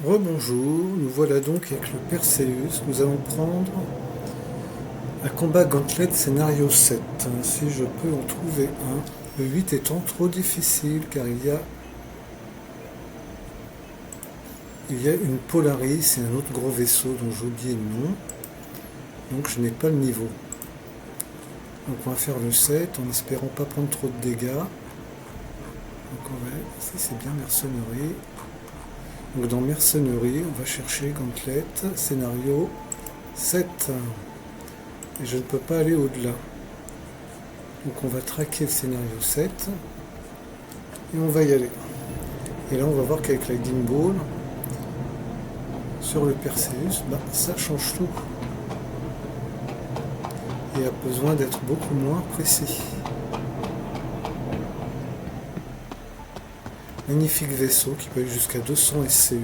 Rebonjour, nous voilà donc avec le Perseus. Nous allons prendre un combat Gauntlet scénario 7. Si je peux en trouver un. Le 8 étant trop difficile car il y a une Polaris et un autre gros vaisseau dont j'ai oublié le nom. Donc je n'ai pas le niveau. Donc on va faire le 7 en espérant pas prendre trop de dégâts. Donc ici c'est bien mercenerie. Donc dans mercenerie, on va chercher Gauntlet, scénario 7. Et je ne peux pas aller au-delà. Donc on va traquer le scénario 7. Et on va y aller. Et là on va voir qu'avec la gimbal, sur le Perseus, ça change tout. Et a besoin d'être beaucoup moins précis. Magnifique vaisseau qui peut aller jusqu'à 200 SCU.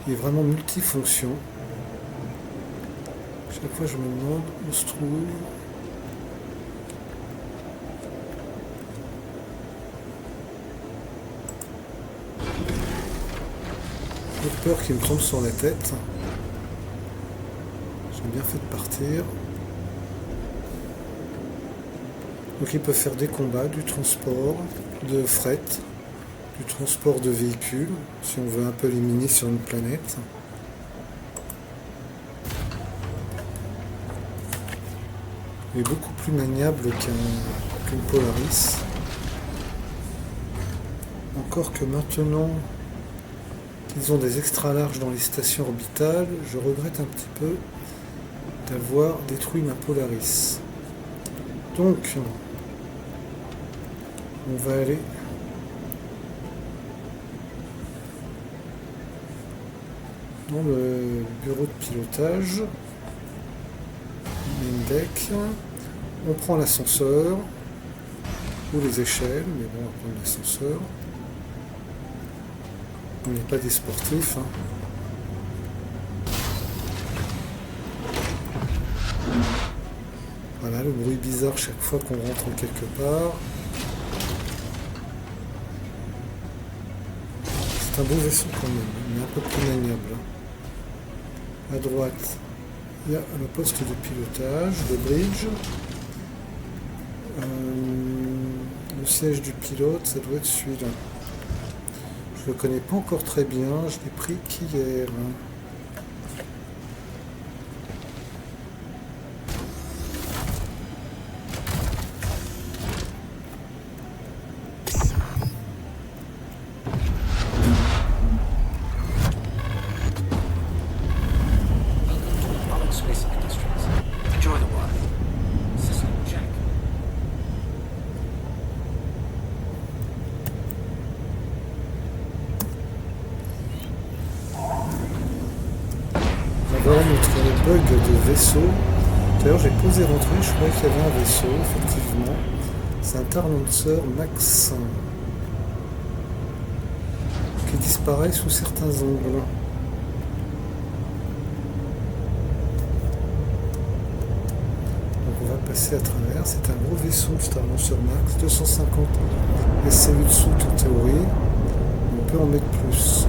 Il est vraiment multifonction. Chaque fois je me demande où se trouve. J'ai peur qu'il me tombe sur la tête. J'ai bien fait de partir. Donc il peut faire des combats, du transport, de fret, du transport de véhicules, si on veut un peu éliminer sur une planète. Il est beaucoup plus maniable qu'une Polaris. Encore que maintenant qu'ils ont des extra larges dans les stations orbitales, je regrette un petit peu d'avoir détruit ma Polaris. Donc, on va aller dans le bureau de pilotage, main deck, on prend l'ascenseur ou les échelles, mais bon, on va prendre l'ascenseur. On n'est pas des sportifs. Voilà le bruit bizarre chaque fois qu'on rentre quelque part. C'est un beau vaisseau quand même, mais un peu plus maniable. À droite, il y a le poste de pilotage, le bridge. Le siège du pilote, ça doit être celui-là. Je le connais pas encore très bien, je l'ai pris qu'hier. Notre bug de vaisseau. D'ailleurs j'ai posé rentrer, je croyais qu'il y avait un vaisseau, effectivement. C'est un Tarlancer Max qui disparaît sous certains angles. Donc on va passer à travers. C'est un gros vaisseau, ce Tarlancer Max, 250 SCU de soute en théorie. On peut en mettre plus.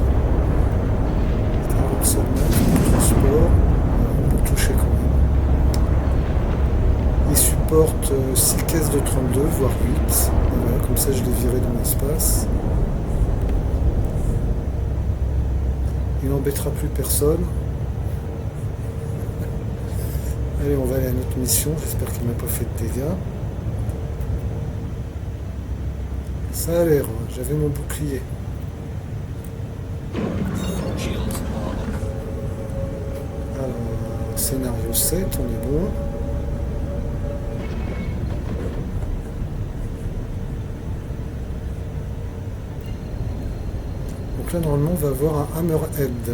Tarlancer Max, transport. Toucher quand même. Il supporte 6 caisses de 32, voire 8. Voilà, comme ça je l'ai viré dans l'espace. Il n'embêtera plus personne. Allez, on va aller à notre mission. J'espère qu'il m'a pas fait de dégâts. Ça a l'air, j'avais mon bouclier. Scénario 7, on est bon. Donc là normalement on va avoir un Hammerhead.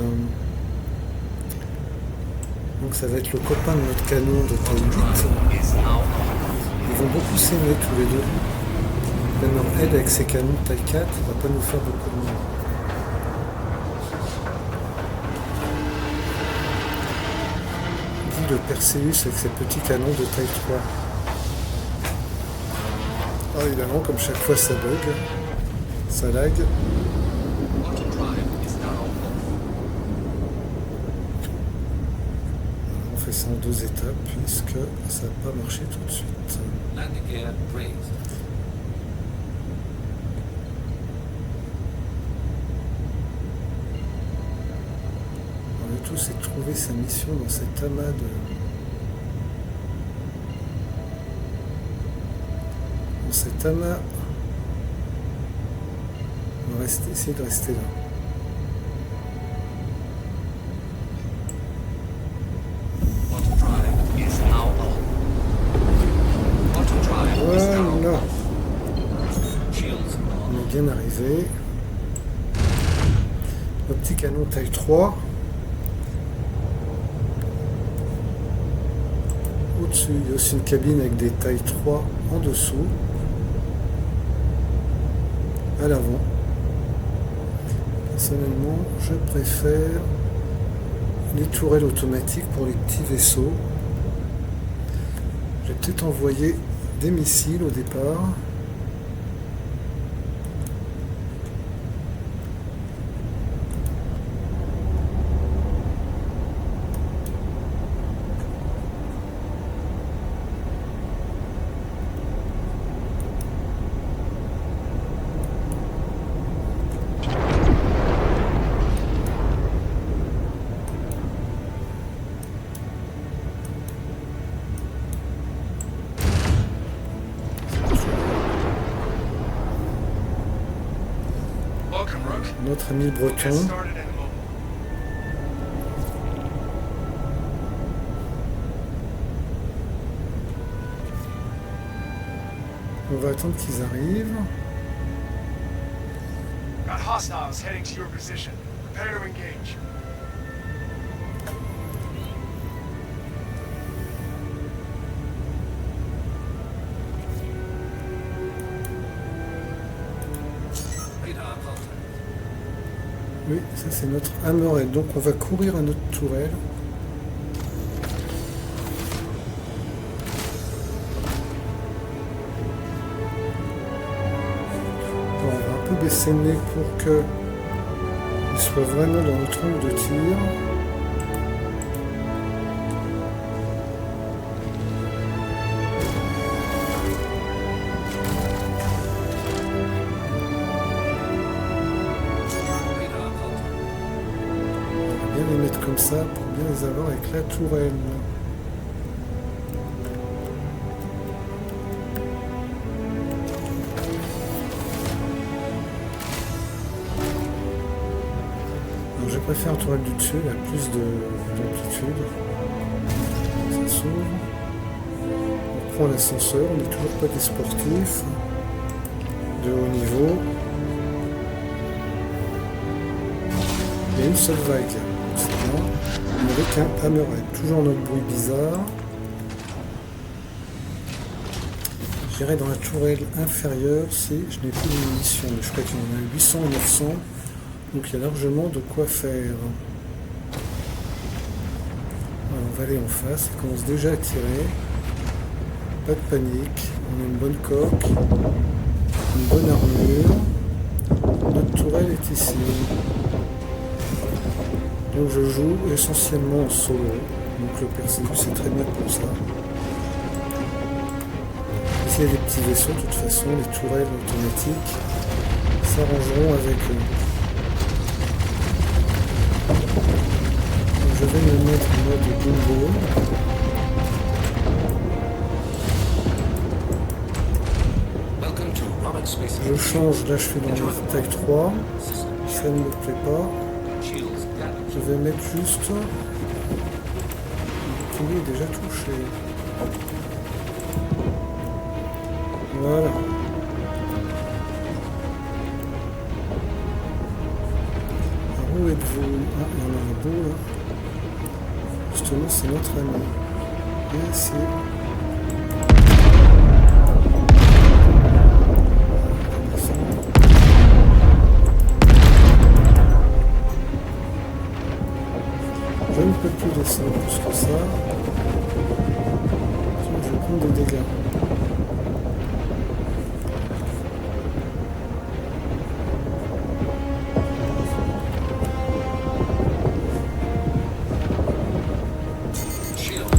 Donc ça va être le copain de notre canon de taille 8. Ils vont beaucoup s'aimer tous les deux. Hammerhead avec ses canons de taille 4, il va pas nous faire beaucoup de mal. Le Perseus avec ses petits canons de taille 3. Ah, évidemment, comme chaque fois ça bug, ça lag. passer en 2 étapes puisque ça n'a pas marché tout de suite. Landing gear raised. On a tous trouvé sa mission dans cet amas dans cet amas. On va essayer de rester là. Auto drive is now on. Auto drive is now Voilà, on. Shields on on. est bien arrivé. Le petit canon taille 3. Au-dessus, il y a aussi une cabine avec des tailles 3 en dessous. À l'avant. Personnellement, je préfère les tourelles automatiques pour les petits vaisseaux. J'ai peut-être envoyé des missiles au départ. Welcome, Rook. Notre ami le Get breton. started in a moment. On va attendre qu'ils arrivent. Got hostiles heading to your position. Prepare to engage. Radar contact. Oui, ça c'est notre hammerhead. Donc on va courir à notre tourelle. Bon, on va un peu baisser le nez pour que il soit vraiment dans notre angle de tir. Radar contact. On va bien les mettre comme ça pour bien les avoir avec la tourelle. Alors, je préfère la tourelle du dessus, elle a plus d'amplitude. Ça s'ouvre. On prend l'ascenseur, on n'est toujours pas des sportifs de haut niveau. Il y a une seule vague, c'est bien. Avec un hammerhead, toujours notre bruit bizarre. J'irai dans la tourelle inférieure si je n'ai plus de munitions, mais je crois qu'il y en a 800 ou 900, donc il y a largement de quoi faire. Voilà, on va aller en face, ça commence déjà à tirer. Pas de panique, on a une bonne coque, une bonne armure. Notre tourelle est ici. Donc je joue essentiellement en solo, donc le Perseus c'est très bien pour ça. S'il y a des petits vaisseaux, de toute façon, les tourelles automatiques s'arrangeront avec eux. Donc je vais me mettre en mode gimbal. Welcome to Robert Space. Je change, là je suis dans le taille 3, ça ne me plaît pas. Shields gathered. Je vais mettre juste... Le poulet est déjà touché. Voilà. Alors, où êtes-vous? Ah, il y en a un beau là. Justement, c'est notre ami. Et c'est... Je ne peux plus descendre plus que ça. Sinon, je vais prendre des dégâts. Shields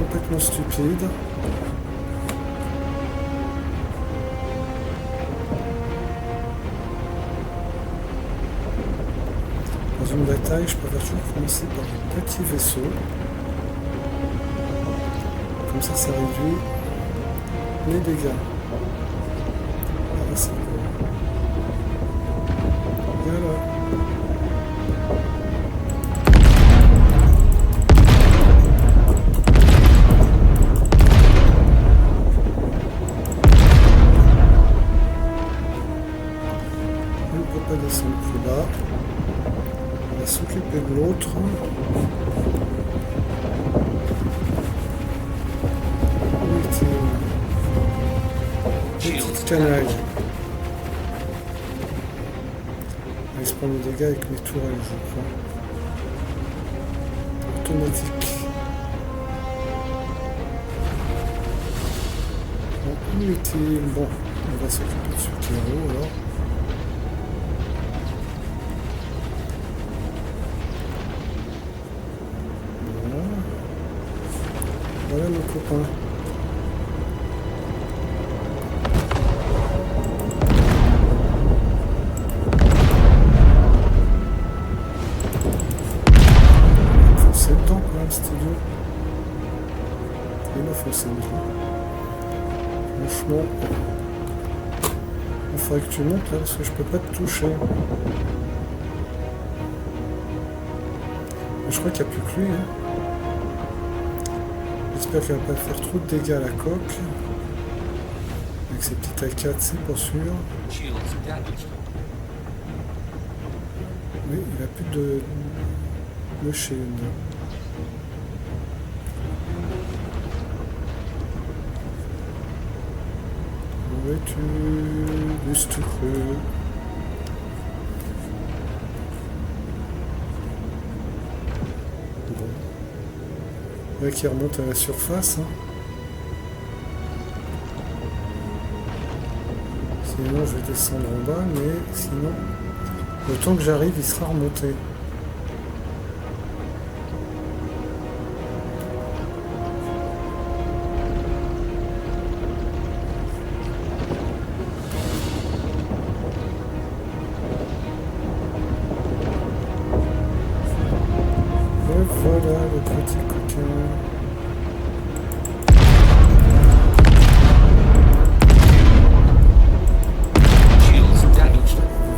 complètement stupide. Dans une bataille, je préfère toujours commencer par un petit vaisseau. Comme ça réduit les dégâts. Ah, c'est cool. Voilà. On ne peut pas descendre plus bas. On va s'occuper de l'autre. Petite canaille. Il se prend des dégâts avec mes tourelles, je crois. Automatique. Bon, où est-il? Bon, on va s'occuper de ce héros alors. Bon. Voilà nos copains. Franchement, il faudrait que tu montes là parce que je peux pas te toucher. Mais je crois qu'il n'y a plus que lui. Hein. J'espère qu'il va pas faire trop de dégâts à la coque. Avec ses petites AK, c'est pour sûr. Oui, il a plus de shield. Où es-tu, Buste creux? Bon. Là qui remonte à la surface. Hein. Sinon je vais descendre en bas, mais sinon, le temps que j'arrive, il sera remonté. Voilà le petit coquin.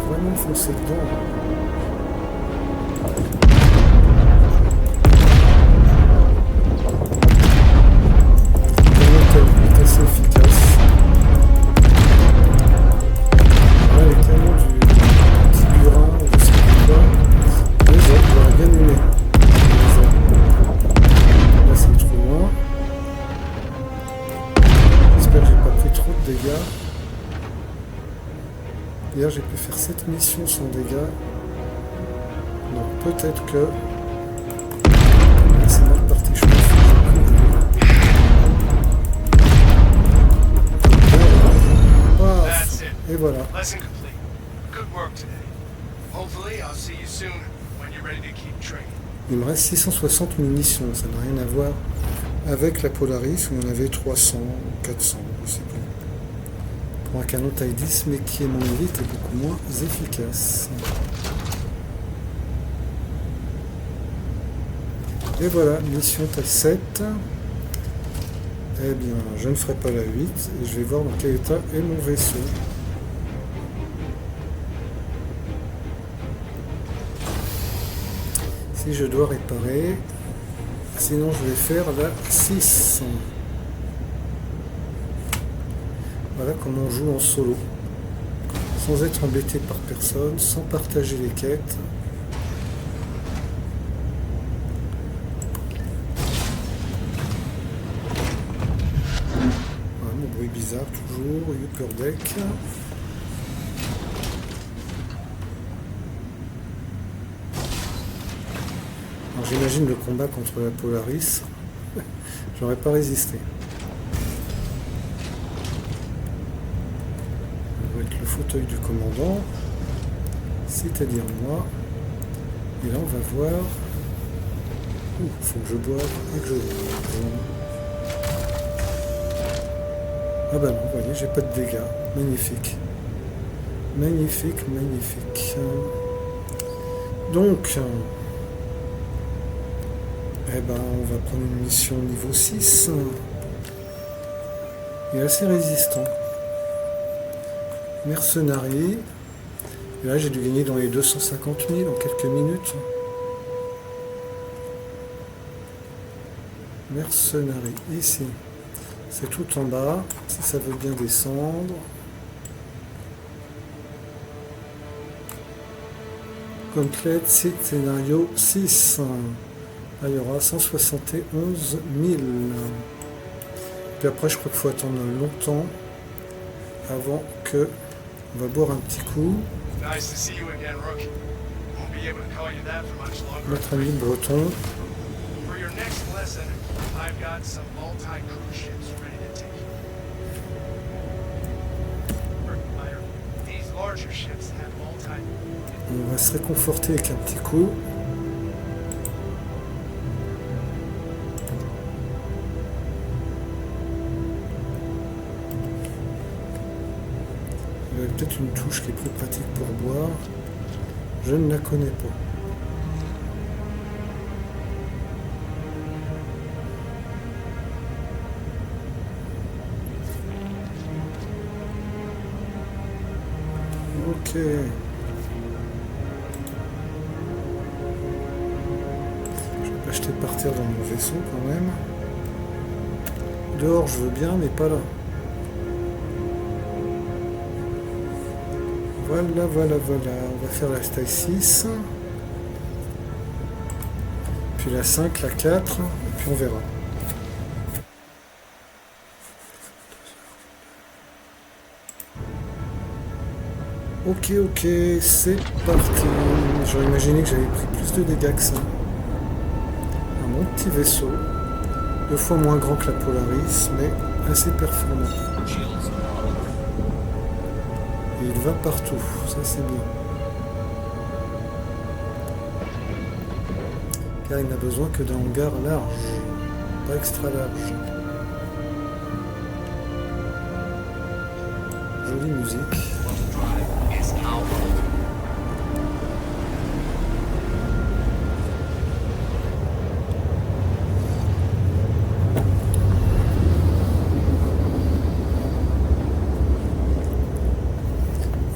Vraiment foncer dedans. C'est assez efficace. Là, les canons du petit burin, ou je sais pas quoi, les autres, j'aurais bien aimé. Là c'est trop loin. J'espère que j'ai pas pris trop de dégâts. Hier j'ai pu faire cette mission sans dégâts. Donc peut-être que... C'est mal parti, je pense. Paf. Et voilà. Lesson complete. Good work today. Hopefully, I'll see you soon when you're ready to keep training. Il me reste 660 munitions, ça n'a rien à voir avec la Polaris où il y en avait 300, 400, je sais pas. Pour un canon taille 10, mais qui, à mon avis, était beaucoup moins efficace. Et voilà, mission taille 7. Eh bien, je ne ferai pas la 8 et je vais voir dans quel état est mon vaisseau. Si je dois réparer, sinon je vais faire la 6. Voilà comment on joue en solo, sans être embêté par personne, sans partager les quêtes. Voilà, mon bruit bizarre toujours, Upper Deck. J'imagine le combat contre la Polaris, j'aurais pas résisté. On va être le fauteuil du commandant, c'est-à-dire moi. Et là on va voir. Faut que je boive et que je boive. Ah bah non, vous voyez, j'ai pas de dégâts. Magnifique. Magnifique, magnifique. Donc, eh ben, on va prendre une mission niveau 6. Il est assez résistant. Mercenari. Et là, j'ai dû gagner dans les 250 000 en quelques minutes. Mercenari, ici. C'est tout en bas, si ça veut bien descendre. Gauntlet, scénario 6. Là, il y aura 171 000. Puis après, je crois qu'il faut attendre longtemps avant que... On va boire un petit coup. Nice to see you again, Rook. Won't be able to call you that for much longer. Notre ami breton. For your next lesson, I've got some multi-crew ships ready to take you. These larger ships have multi... On va se réconforter avec un petit coup. Il y a peut-être une touche qui est plus pratique pour boire. Je ne la connais pas. Ok. Je vais pas jeter par terre dans mon vaisseau quand même. Dehors je veux bien mais pas là. Voilà, voilà, voilà. On va faire la taille 6. Puis la 5, la 4. Et puis on verra. Ok, ok, c'est parti. J'aurais imaginé que j'avais pris plus de dégâts que ça. Un bon petit vaisseau. 2 fois moins grand que la Polaris, mais assez performant. Et il va partout, ça c'est bien. Car il n'a besoin que d'un hangar large, pas extra large. Jolie musique.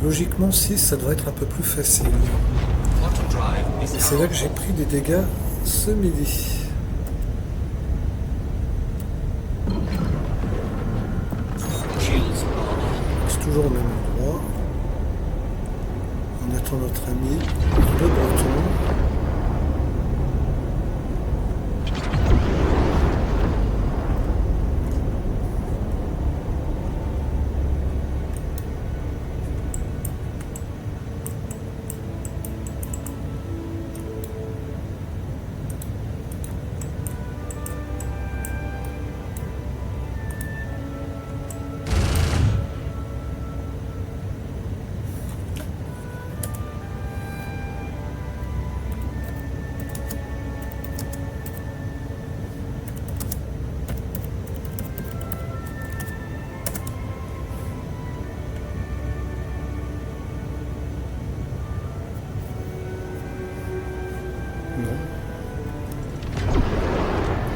Logiquement 6 ça devrait être un peu plus facile. Et c'est là que j'ai pris des dégâts ce midi. C'est toujours au même endroit. On attend notre ami le breton.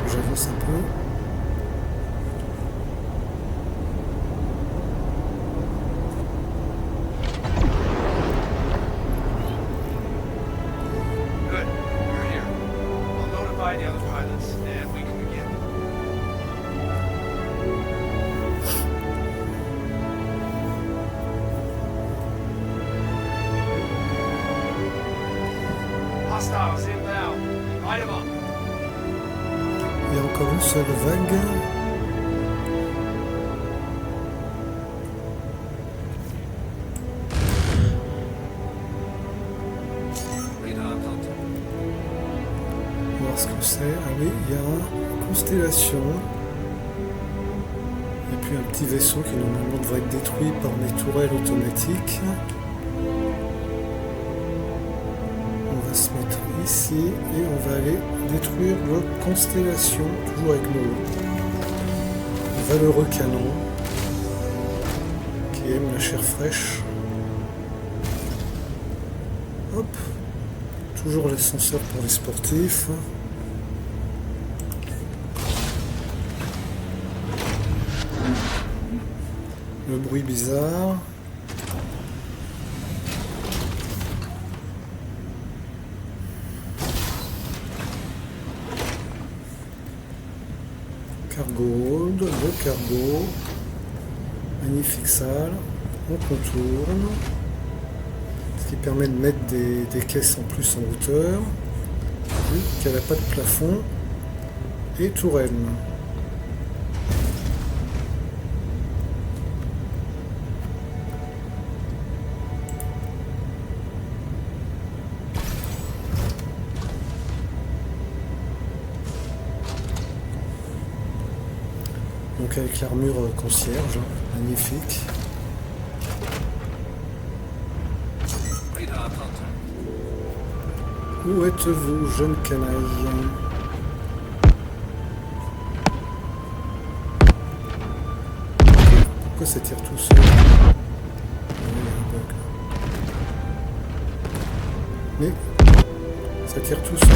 J'avance un peu. Good. You're here. I'll notify the other pilots, and we can begin. Hostiles inbound. Light them up. Il y a encore une seule vague. On va voir ce que c'est. Ah oui, il y a une constellation. Et puis un petit vaisseau qui normalement devrait être détruit par mes tourelles automatiques. On va se mettre ici et on va aller détruire le constellation, toujours avec nos valeureux canons. qui aime la chair fraîche. Hop. Toujours l'ascenseur pour les sportifs. Le bruit bizarre. Cargo hold, le cargo. Magnifique salle. On contourne. Ce qui permet de mettre des caisses en plus en hauteur. Vu qu'elle n'a pas de plafond. Et tourelle. Donc avec l'armure concierge, magnifique. Radar contact. Où êtes-vous, jeune canaille? Pourquoi ça tire tout seul? Mais ça tire tout seul.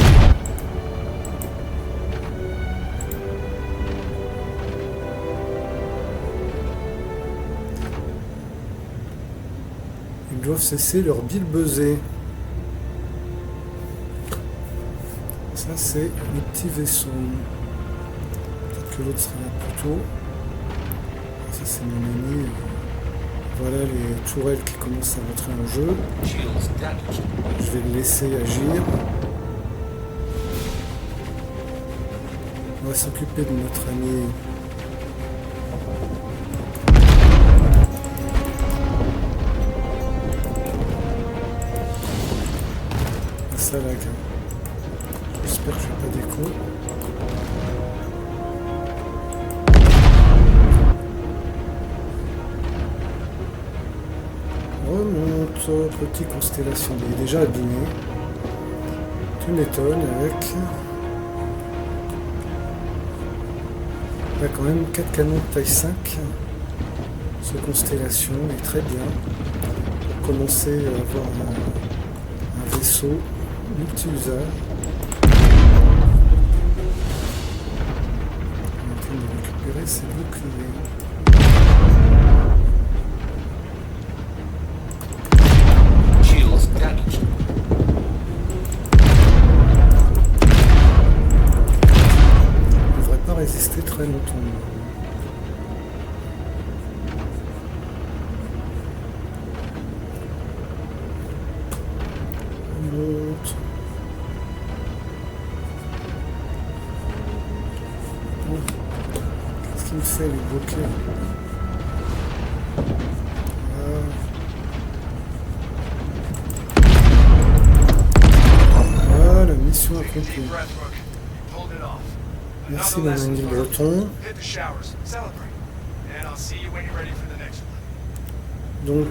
Ils doivent cesser leur bilbeuser. Ça c'est le petit vaisseau. Peut-être que l'autre sera là plus tôt. Ça c'est mon ami. Voilà les tourelles qui commencent à rentrer en jeu. Shields damaged. Je vais le laisser agir. On va s'occuper de notre ami. Ça lag. J'espère que je fais pas d'écho. Remonte, petite constellation. Il est déjà abîmé. Tu m'étonnes avec. Là quand même 4 canons de taille 5. Cette constellation est très bien. Pour commencer à avoir un vaisseau multi-usage. On est en train de récupérer ces boucliers. Shields damaged. On ne devrait pas résister très longtemps. On monte. Qu'est-ce qu'il me fait, les bloquer? Ah, la mission Take a accomplie. deep breath, Rook. Pulled it off. Merci Another mon ami lesson le learned. breton. Hit the showers. Celebrate. And I'll see you when you're ready for the next one. Donc,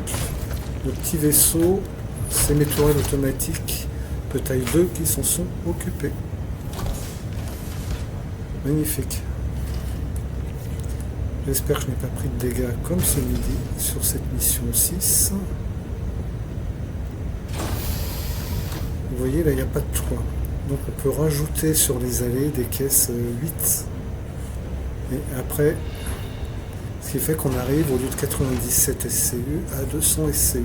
le petit vaisseau, c'est mes tourelles automatiques de taille 2 qui s'en sont occupées. Magnifique. J'espère que je n'ai pas pris de dégâts comme ce midi sur cette mission 6. Vous voyez, là, il n'y a pas de toit. Donc, on peut rajouter sur les allées des caisses 8. Et après, ce qui fait qu'on arrive, au lieu de 97 SCU, à 200 SCU.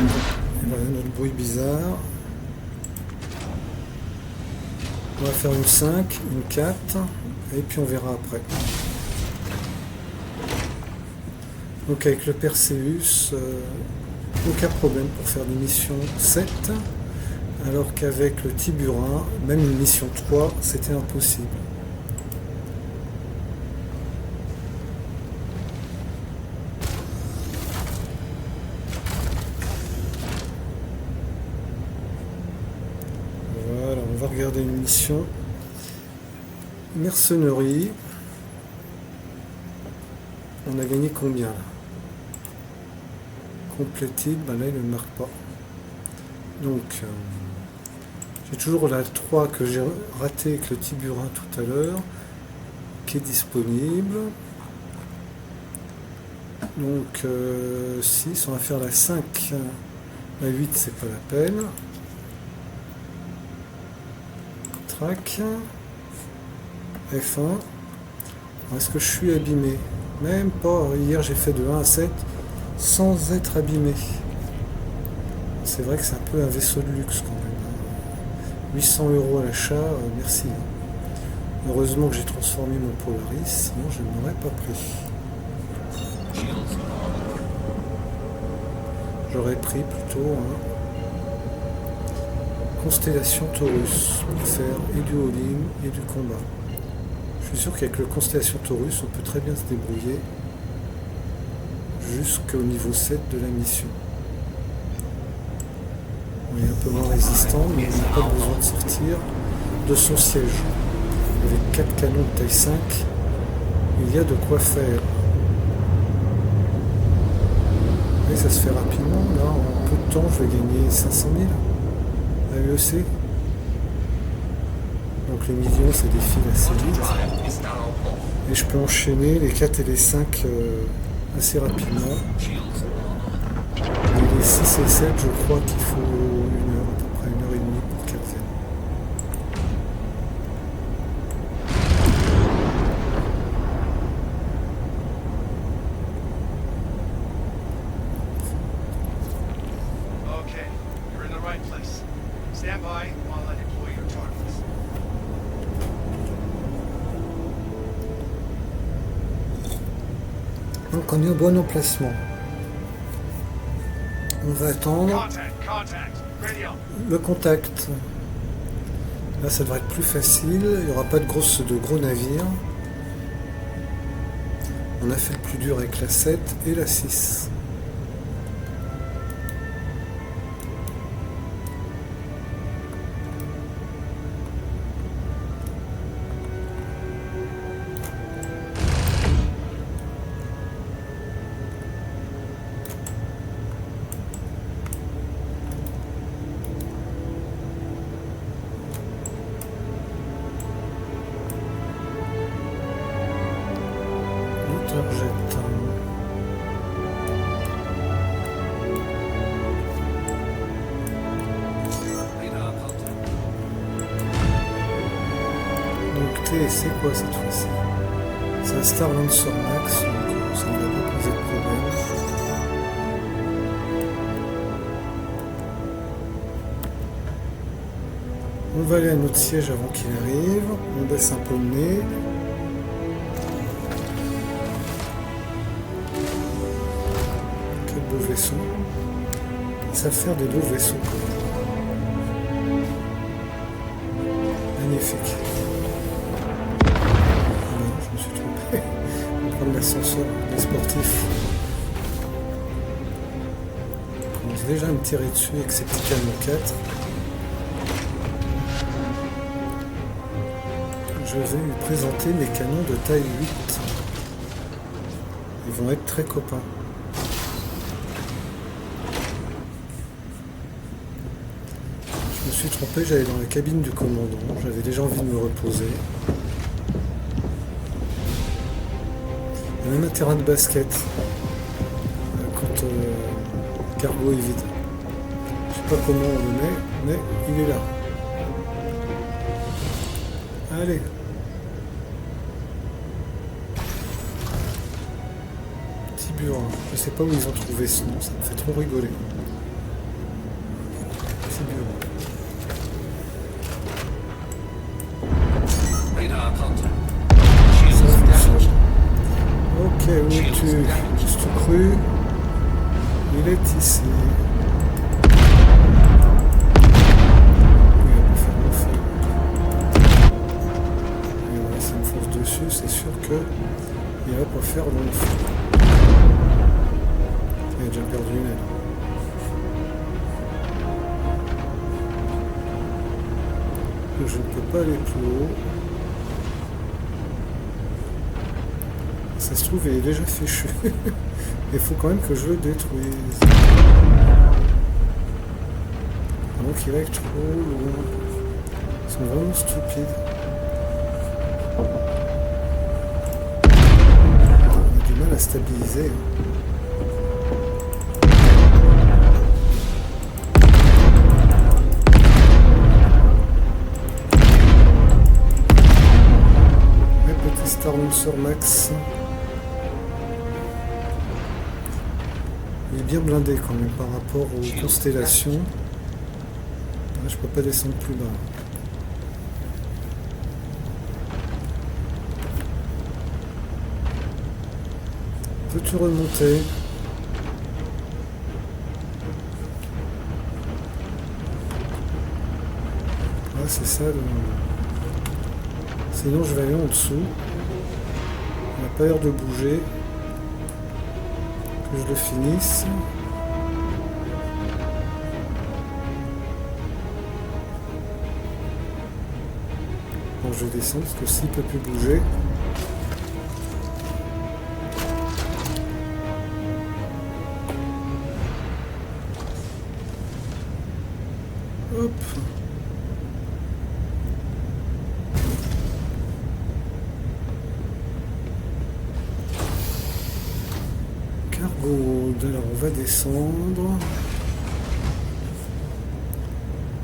Et voilà notre bruit bizarre. On va faire une 5, une 4, et puis on verra après. Donc avec le Perseus, aucun problème pour faire des missions 7, alors qu'avec le Tiburin, même une mission 3, c'était impossible. Voilà, on va regarder une mission mercenerie. On a gagné combien là? Completed, ben là il ne le marque pas. Donc j'ai toujours la 3 que j'ai raté avec le Tiburin tout à l'heure, qui est disponible. Donc 6, on va faire la 5. La 8, c'est pas la peine. Track. F1. Est-ce que je suis abîmé? Même pas. Hier, j'ai fait de 1 à 7 sans être abîmé. C'est vrai que c'est un peu un vaisseau de luxe quand même. 800 € à l'achat, merci. Heureusement que j'ai transformé mon Polaris, sinon je ne l'aurais pas pris. J'aurais pris plutôt Constellation Taurus pour faire et du all-in et du combat. Je suis sûr qu'avec le Constellation Taurus, on peut très bien se débrouiller jusqu'au niveau 7 de la mission. On est un peu moins résistant, mais on n'a pas besoin de sortir de son siège. Avec 4 canons de taille 5, il y a de quoi faire. Et ça se fait rapidement. Là, en peu de temps, je vais gagner 500 000 à UEC. Donc les millions, ça défile assez vite. Et je peux enchaîner les 4 et les 5 assez rapidement. Et les 6 et 7, je crois qu'il faut 1 heure, à peu près 1h30 pour 4e. Okay, you're in the right place. Stand by while I deploy your targets. Donc on est au bon emplacement. On va attendre Contact, radio. le contact. Là ça devrait être plus facile, il n'y aura pas de gros navires. On a fait le plus dur avec la 7 et la 6. Donc T, c'est quoi cette fois-ci? C'est un Star Lancer Max, donc ça ne va pas poser de problème. On va aller à notre siège avant qu'il arrive, on baisse un peu le nez. Quel beau vaisseau. Ils savent faire des beaux vaisseaux quand même. Magnifique. Non, je me suis trompé. On va prendre l'ascenseur, les sportifs. On commence déjà à me tirer dessus avec ces petits canons 4. Je vais lui présenter mes canons de taille 8. Ils vont être très copains. Je me suis trompé, j'allais dans la cabine du commandant, j'avais déjà envie de me reposer. Il y a même un terrain de basket quand le cargo est vide. Je sais pas comment on le met, mais il est là. Allez. Tiburin, je sais pas où ils ont trouvé ce nom, ça me fait trop rigoler. Tiburin. Ok, où es-tu? Juste tout cru. Il est ici. Il va me faire mon feu. Et voilà, s'il me fonce dessus, c'est sûr que il va pas faire long feu. Il a déjà perdu une aile. Donc je ne peux pas aller plus haut. Ça Ça se trouve, il est déjà fichu. Il faut quand même que je le détruise. Donc il va être trop loin. Ils sont vraiment stupides. On a du mal à stabiliser. Mais petit Starlancer Max. Il est bien blindé quand même par rapport aux constellations. Là, je peux pas descendre plus bas. Peux-tu remonter? Ah, c'est ça le... Sinon je vais aller en dessous. Il n'a pas l'air de bouger. Que je le finisse. Bon, je vais descendre parce que s'il ne peut plus bouger. Hop. Cargo. Alors on va descendre.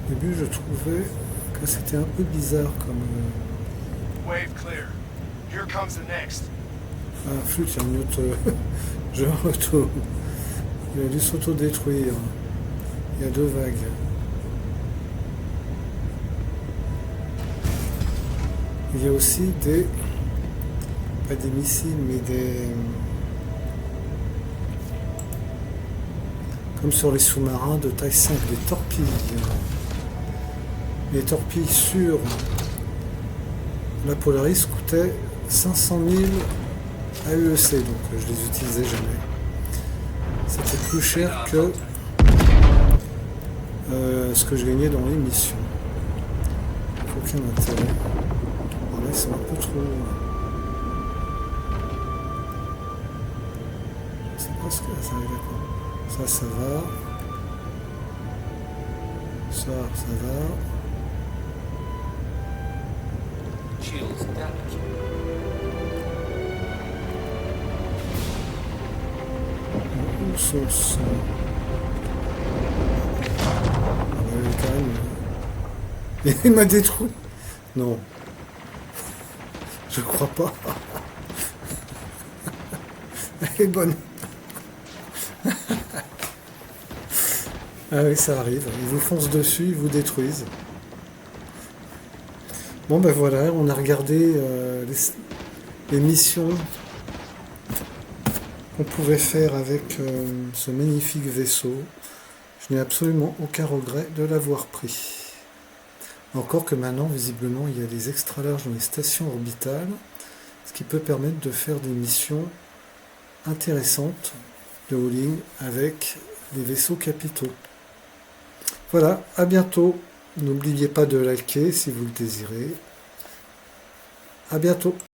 Au début je trouvais que c'était un peu bizarre comme... Wave clear. Here comes the next. Ah, flûte, il y a une autre... genre auto... Il a dû s'auto-détruire. Il y a 2 vagues. Il y a aussi des... Pas des missiles, mais des... Comme sur les sous-marins de taille 5, des torpilles. Les torpilles sur la Polaris coûtaient 500 000 AEC, donc je les utilisais jamais. C'était plus cher que ce que je gagnais dans les missions. Aucun intérêt. Bon, là, ils sont un peu trop... Je sais pas ce que... Ça, d'accord. Ça va. Ça va. Shields damaged. Où sont quand même... Il m'a détruit. Non. Je crois pas. Elle est bonne. Ah oui, ça arrive. Ils vous foncent dessus, ils vous détruisent. Bon ben voilà, on a regardé les missions qu'on pouvait faire avec ce magnifique vaisseau. Je n'ai absolument aucun regret de l'avoir pris. Encore que maintenant, visiblement, il y a des extra larges dans les stations orbitales, ce qui peut permettre de faire des missions intéressantes de hauling avec les vaisseaux capitaux. Voilà, à bientôt. N'oubliez pas de liker si vous le désirez. À bientôt.